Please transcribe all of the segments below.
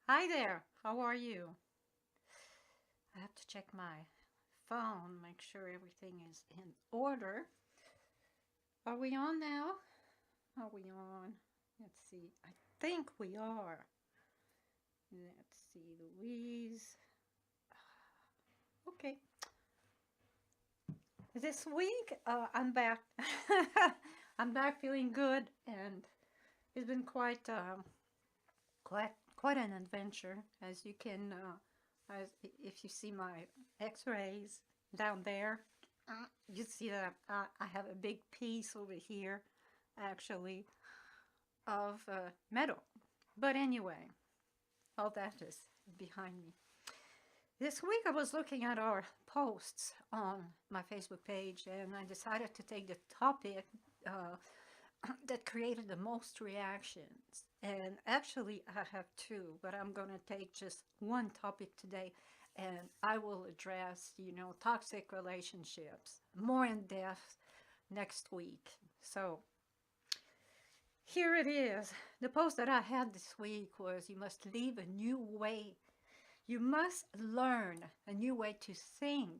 Hi there, how are you? I have to check my phone, make sure everything is in order. Are we on now? Are we on? Let's see. I think we are. Let's see, Louise. Okay. This week, I'm back. I'm back feeling good, and it's been quite an adventure, as you can, as if you see my X-rays down there. You see that I have a big piece over here, actually, of metal. But anyway, all that is behind me. This week I was looking at our posts on my Facebook page, and I decided to take the topic uh, that created the most reactions. And actually, I have two, but I'm going to take just one topic today, and I will address, toxic relationships more in depth next week. So here it is. The post that I had this week was, you must leave a new way. You must learn a new way to think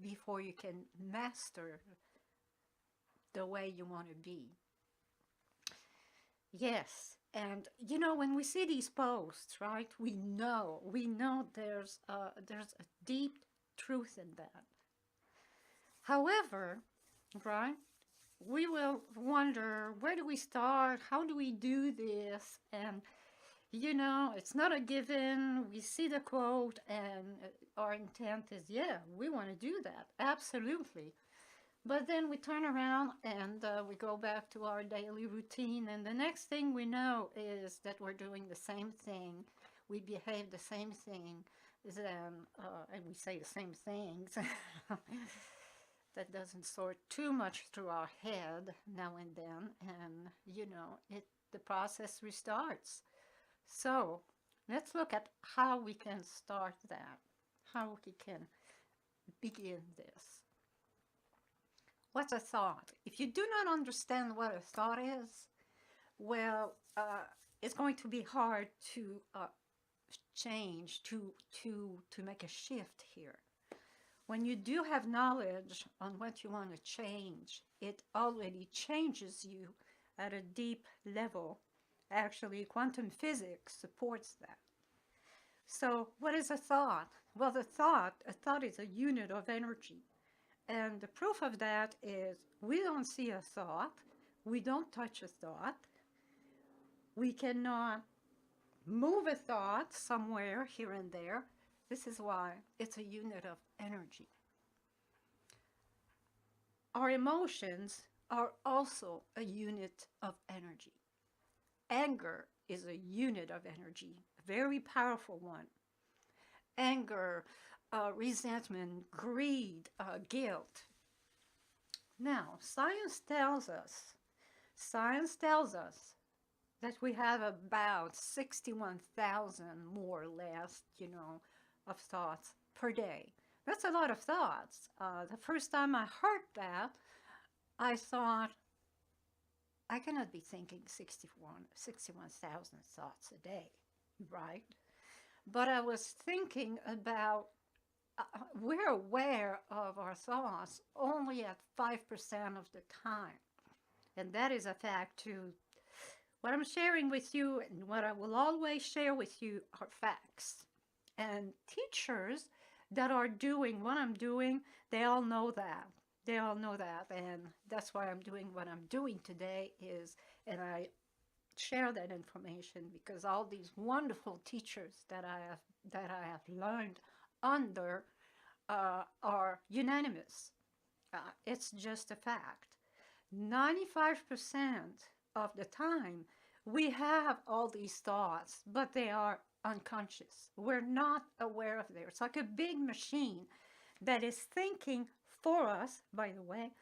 before you can master the way you want to be. Yes, and when we see these posts, right, we know there's a deep truth in that. However, right, we will wonder, where do we start? How do we do this? And it's not a given. We see the quote, and our intent is, yeah, we want to do that. Absolutely. But then we turn around and we go back to our daily routine, and the next thing we know is that we're doing the same thing. We behave the same thing, and we say the same things. That doesn't sort too much through our head now and then, and the process restarts. So let's look at how we can start that, how we can begin this. What's a thought? If you do not understand what a thought is, well, it's going to be hard to change, to make a shift here. When you do have knowledge on what you want to change, it already changes you at a deep level. Actually, quantum physics supports that. So what is a thought? Well, a thought is a unit of energy. And the proof of that is, we don't see a thought, we don't touch a thought, we cannot move a thought somewhere here and there. This is why it's a unit of energy. Our emotions are also a unit of energy. Anger is a unit of energy, a very powerful one. Anger, resentment, greed, guilt. Now, science tells us that we have about 61,000 more or less, of thoughts per day. That's a lot of thoughts. The first time I heard that, I thought, I cannot be thinking 61,000 thoughts a day, right? But I was thinking about, we're aware of our thoughts only at 5% of the time. And that is a fact too. What I'm sharing with you and what I will always share with you are facts. And teachers that are doing what I'm doing, they all know that. They all know that. And that's why I'm doing what I'm doing today and I share that information because all these wonderful teachers that I have learned under are unanimous. It's just a fact. 95% of the time, we have all these thoughts, but they are unconscious. We're not aware of them. It's like a big machine that is thinking for us, by the way,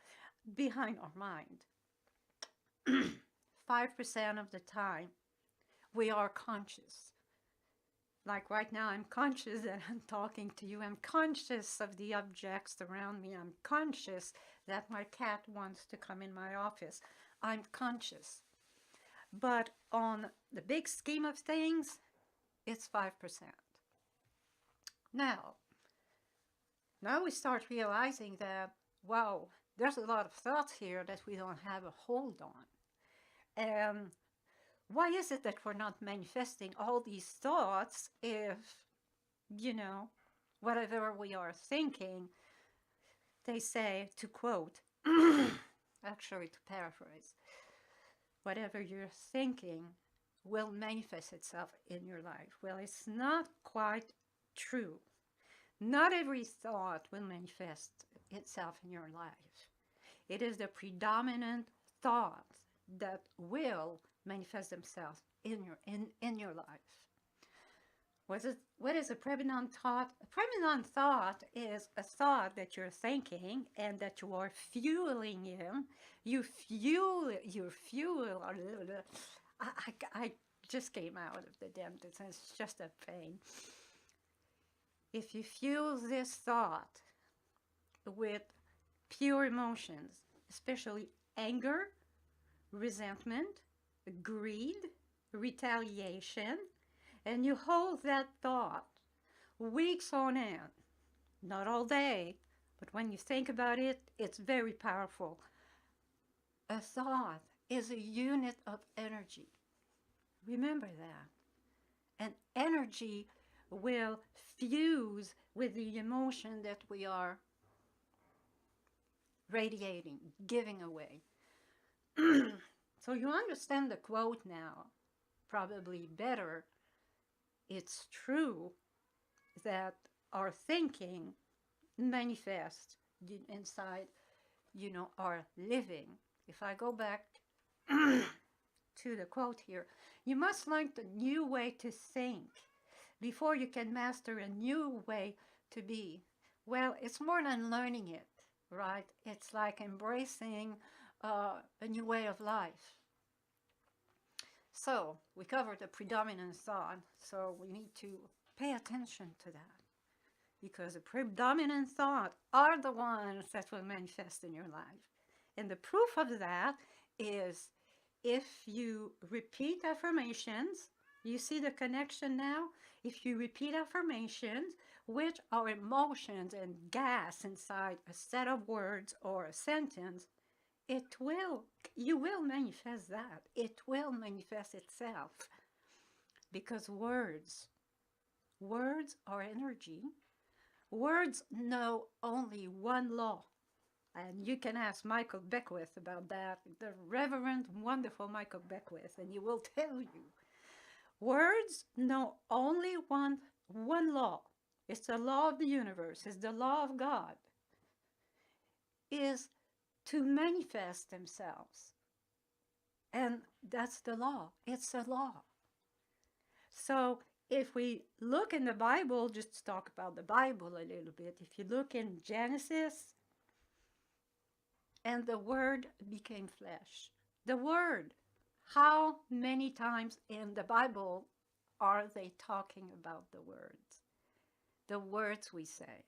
behind our mind. 5% of the time, we are conscious. Like right now, I'm conscious that I'm talking to you. I'm conscious of the objects around me. I'm conscious that my cat wants to come in my office. I'm conscious. But on the big scheme of things, it's 5%. Now, now we start realizing that, wow, there's a lot of thoughts here that we don't have a hold on. And why is it that we're not manifesting all these thoughts if, you know, whatever we are thinking, they say, to quote, actually to paraphrase, whatever you're thinking will manifest itself in your life. Well, it's not quite true. Not every thought will manifest itself in your life. It is the predominant thoughts that will manifest themselves in your life. What is a predominant thought? A predominant thought is a thought that you're thinking and that you are fueling in. You fuel. I just came out of the dentist and it's just a pain. If you fuel this thought with pure emotions, especially anger, resentment, greed, retaliation, and you hold that thought weeks on end, not all day, but when you think about it, it's very powerful. A thought is a unit of energy. Remember that. And energy will fuse with the emotion that we are radiating, giving away. So you understand the quote now, probably better. It's true that our thinking manifests inside, our living. If I go back to the quote here, you must learn the new way to think before you can master a new way to be. Well, it's more than learning it, right? It's like embracing a new way of life. So we covered the predominant thought, so we need to pay attention to that, because the predominant thought are the ones that will manifest in your life. And the proof of that is if you repeat affirmations. You see the connection now? If you repeat affirmations, which are emotions and gas inside a set of words or a sentence, you will manifest that. It will manifest itself. Because words are energy. Words know only one law. And you can ask Michael Beckwith about that, the Reverend, wonderful Michael Beckwith, and he will tell you. Words know only one law. It's the law of the universe. It's the law of God. Is to manifest themselves. And that's the law. It's a law. So if we look in the Bible, just to talk about the Bible a little bit, if you look in Genesis, and the Word became flesh. The Word. How many times in the Bible are they talking about the words? The words we say.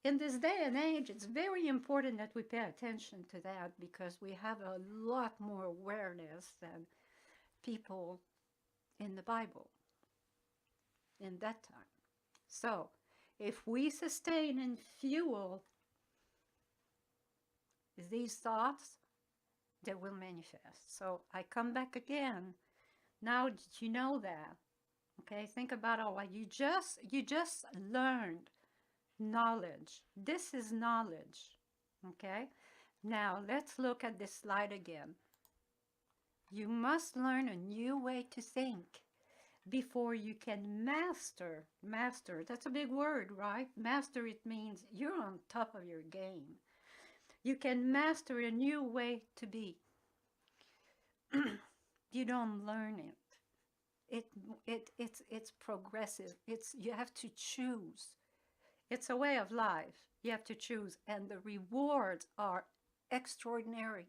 In this day and age, it's very important that we pay attention to that, because we have a lot more awareness than people in the Bible in that time. So, if we sustain and fuel these thoughts, they will manifest. So I come back again. Now, did you know that? Okay, think about all you just learned knowledge. This is knowledge. Okay, now let's look at this slide again. You must learn a new way to think before you can master. That's a big word, right? Master, it means you're on top of your game. You can master a new way to be. You don't learn it. It's progressive. You have to choose. It's a way of life. You have to choose, and the rewards are extraordinary.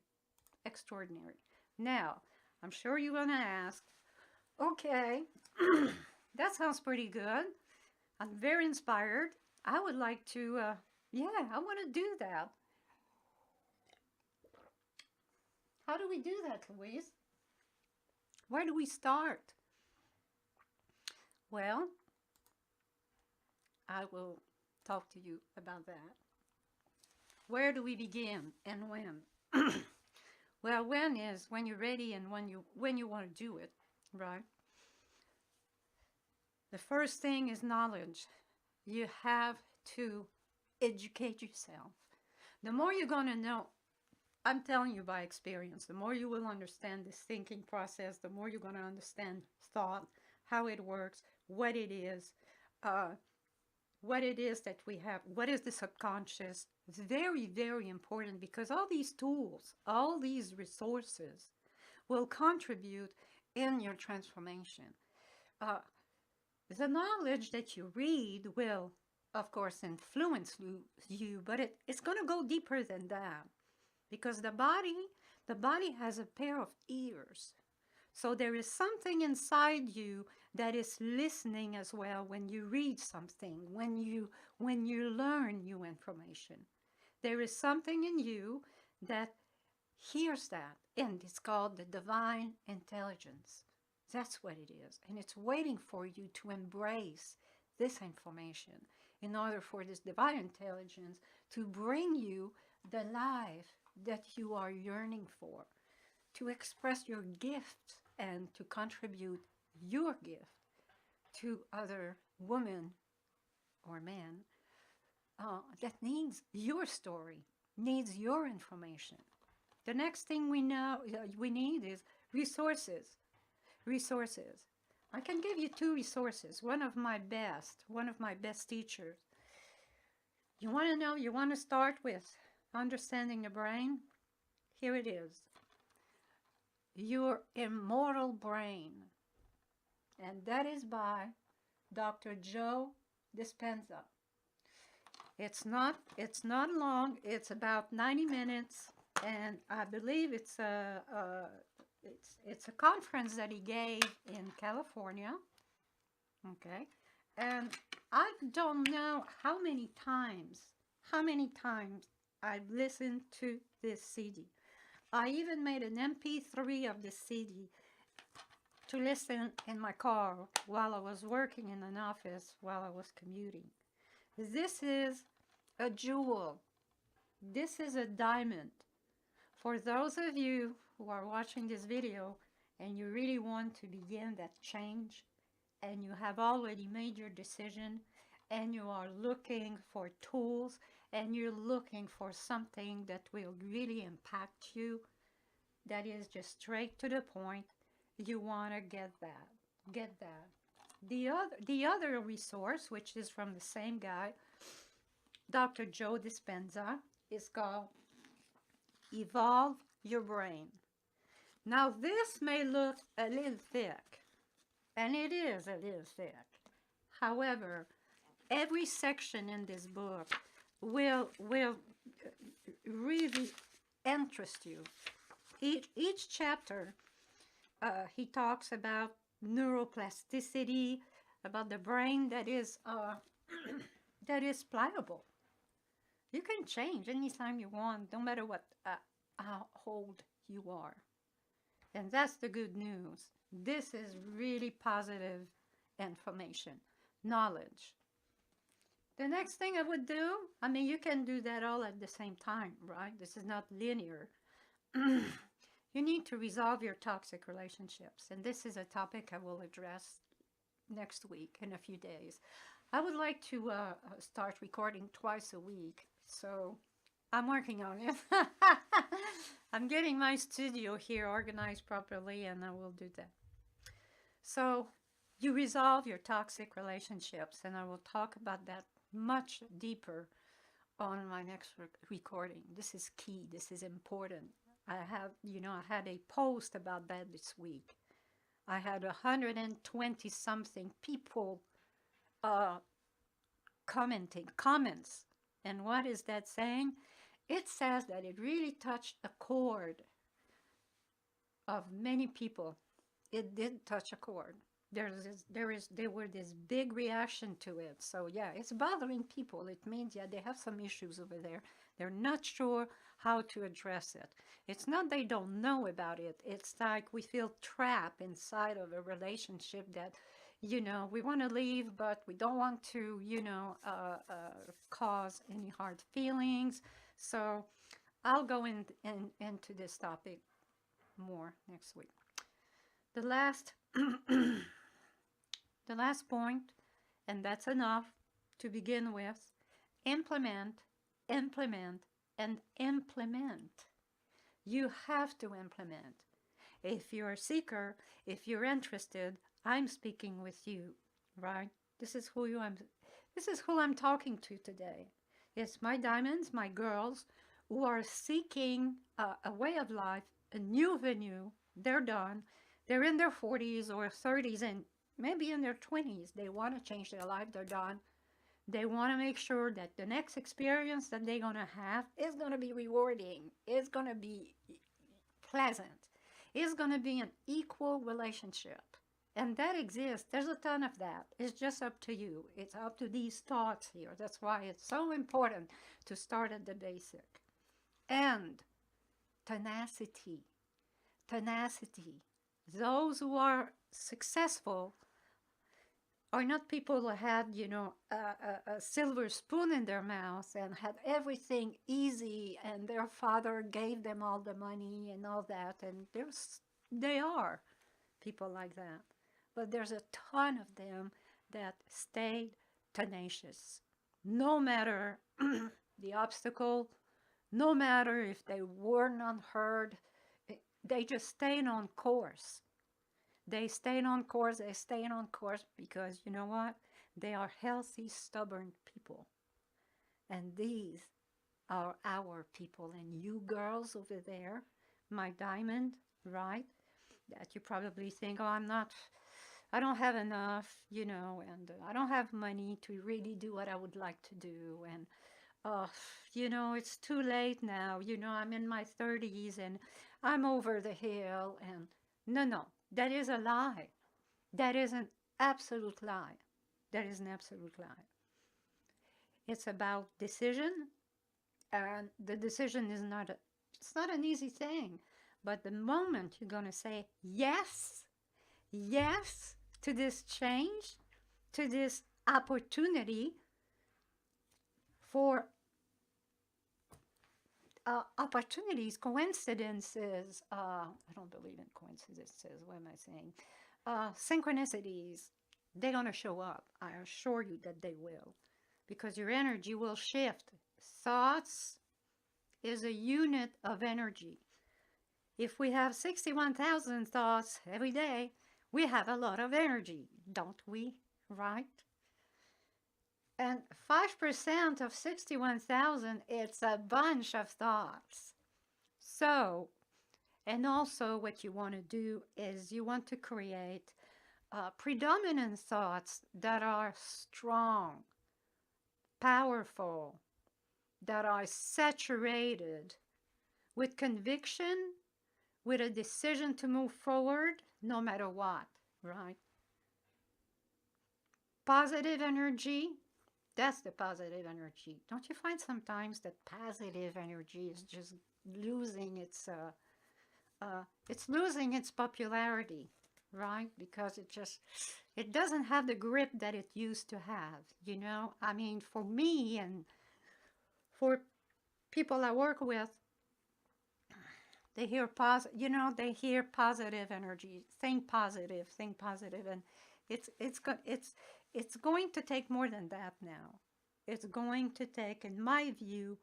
Extraordinary. Now, I'm sure you're gonna ask, okay, that sounds pretty good. I'm very inspired. I would like to, I want to do that. How do we do that, Louise? Where do we start? Well, I will talk to you about that. Where do we begin and when? Well, when is when you're ready and when you want to do it, right? The first thing is knowledge. You have to educate yourself. The more you're going to know, I'm telling you by experience, the more you will understand this thinking process, the more you're going to understand thought, how it works, uh, what it is that we have, what is the subconscious. It's very, very important because all these tools, all these resources will contribute in your transformation. Uh, the knowledge that you read will, of course, influence you, but it's going to go deeper than that because the body has a pair of ears. So there is something inside you that is listening as well when you read something, when you learn new information. There is something in you that hears that, and it's called the divine intelligence. That's what it is, and it's waiting for you to embrace this information in order for this divine intelligence to bring you the life that you are yearning for, to express your gift and to contribute your gift to other women or men that needs your story, needs your information. The next thing we need is resources. Resources. I can give you two resources. One of my best teachers. You want to know, you want to start with understanding the brain? Here it is. Your Immortal Brain. And that is by Dr. Joe Dispenza. It's not long. It's about 90 minutes, and I believe it's a conference that he gave in California. Okay, and I don't know how many times I've listened to this CD. I even made an MP3 of the CD to listen in my car while I was working in an office, while I was commuting. This is a jewel. This is a diamond. For those of you who are watching this video and you really want to begin that change, and you have already made your decision, and you are looking for tools, and you're looking for something that will really impact you, that is just straight to the point, you want to get that. Get that. The other resource, which is from the same guy, Dr. Joe Dispenza, is called Evolve Your Brain. Now, this may look a little thick, and it is a little thick. However, every section in this book will really interest you. Each chapter, he talks about neuroplasticity, about the brain that is that is pliable. You can change anytime you want, no matter how old you are. And that's the good news. This is really positive information, knowledge. The next thing I would do, I mean, you can do that all at the same time, right? This is not linear. You need to resolve your toxic relationships. And this is a topic I will address next week, in a few days. I would like to start recording twice a week. So I'm working on it. I'm getting my studio here organized properly, and I will do that. So you resolve your toxic relationships, and I will talk about that much deeper on my next recording. This is key. This is important. I had a post about that this week. I had 120 something people comments. And what is that saying? It says that it really touched a chord of many people. It did touch a chord. There were this big reaction to it. So yeah, it's bothering people. It means, yeah, they have some issues over there. They're not sure how to address it. It's not they don't know about it. It's like we feel trapped inside of a relationship that You know, we want to leave, but we don't want to, cause any hard feelings. So I'll go into this topic more next week. The last, the last point, and that's enough to begin with, implement, implement, and implement. You have to implement. If you're a seeker, if you're interested, I'm speaking with you, right? This is who you am. This is who I'm talking to today. It's my diamonds, my girls, who are seeking a way of life, a new venue. They're done. They're in their 40s or 30s and maybe in their 20s. They want to change their life. They're done. They want to make sure that the next experience that they're going to have is going to be rewarding. It's going to be pleasant. It's going to be an equal relationship. And that exists. There's a ton of that. It's just up to you. It's up to these thoughts here. That's why it's so important to start at the basic. And tenacity. Tenacity. Those who are successful are not people who had, a silver spoon in their mouth and had everything easy and their father gave them all the money and all that. And they are people like that. But there's a ton of them that stayed tenacious. No matter the obstacle, no matter if they were not heard, they just stayed on course. They stayed on course, they stayed on course because you know what? They are healthy, stubborn people. And these are our people. And you girls over there, my diamond, right? That you probably think, oh, I don't have enough, and I don't have money to really do what I would like to do. And, it's too late now. I'm in my 30s and I'm over the hill. And no, that is a lie. That is an absolute lie. That is an absolute lie. It's about decision, and the decision it's not an easy thing. But the moment you're going to say yes, yes to this change, to this opportunity for opportunities, coincidences, I don't believe in coincidences, what am I saying? Synchronicities, they're going to show up. I assure you that they will, because your energy will shift. Thoughts is a unit of energy. If we have 61,000 thoughts every day, we have a lot of energy, don't we? Right? And 5% of 61,000, it's a bunch of thoughts. So, and also what you want to do is you want to create predominant thoughts that are strong, powerful, that are saturated with conviction, with a decision to move forward no matter what, right? Positive energy, that's the positive energy. Don't you find sometimes that positive energy is just losing it's losing its popularity, right? Because it doesn't have the grip that it used to have. I mean, for me and for people I work with, they hear they hear positive energy, think positive, and it's going to take more than that now. It's going to take, in my view,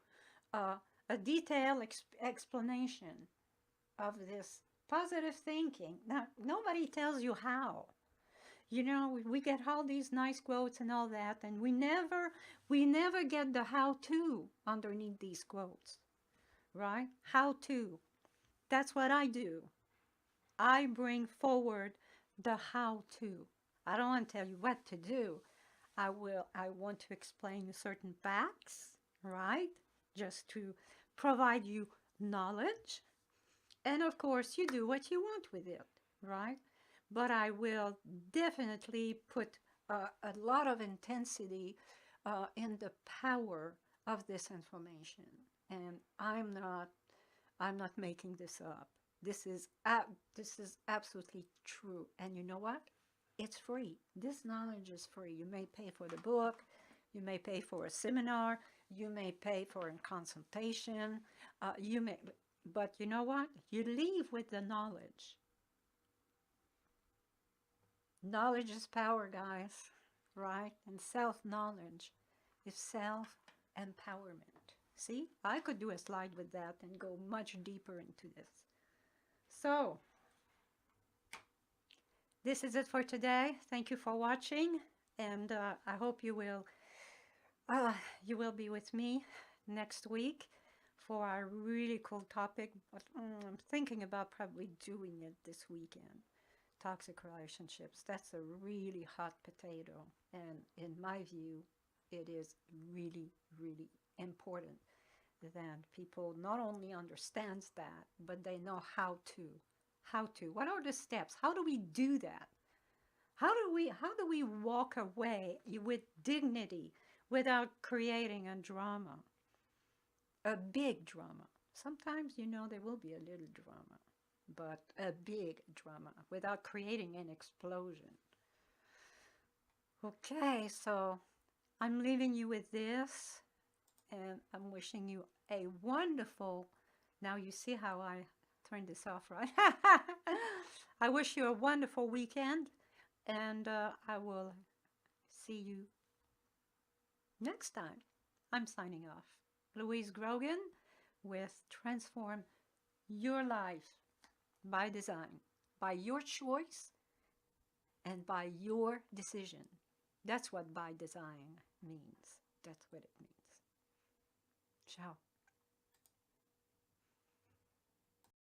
a detailed explanation of this positive thinking. Now, nobody tells you how. We get all these nice quotes and all that, and we never get the how-to underneath these quotes, right? How to. That's what I do. I bring forward the how-to. I don't want to tell you what to do. I want to explain certain facts, right? Just to provide you knowledge. And of course, you do what you want with it, right? But I will definitely put a lot of intensity in the power of this information. And I'm not making this up. This is absolutely true. And you know what? It's free. This knowledge is free. You may pay for the book, you may pay for a seminar, you may pay for a consultation, but you know what? You leave with the knowledge. Knowledge is power, guys, right? And self-knowledge is self-empowerment. See, I could do a slide with that and go much deeper into this. So, this is it for today. Thank you for watching, and I hope you will be with me next week for our really cool topic. But I'm thinking about probably doing it this weekend. Toxic relationships. That's a really hot potato, and in my view, it is really, really important that people not only understands that, but they know how to. What are the steps? How do we do that? How do we walk away with dignity without creating a drama? A big drama. Sometimes, there will be a little drama, but a big drama without creating an explosion. Okay, so I'm leaving you with this, and I'm wishing you a wonderful, now you see how I turned this off, right? I wish you a wonderful weekend, and I will see you next time. I'm signing off. Louise Grogan with Transform Your Life by Design, by your choice and by your decision. That's what by design means. That's what it means. Ciao.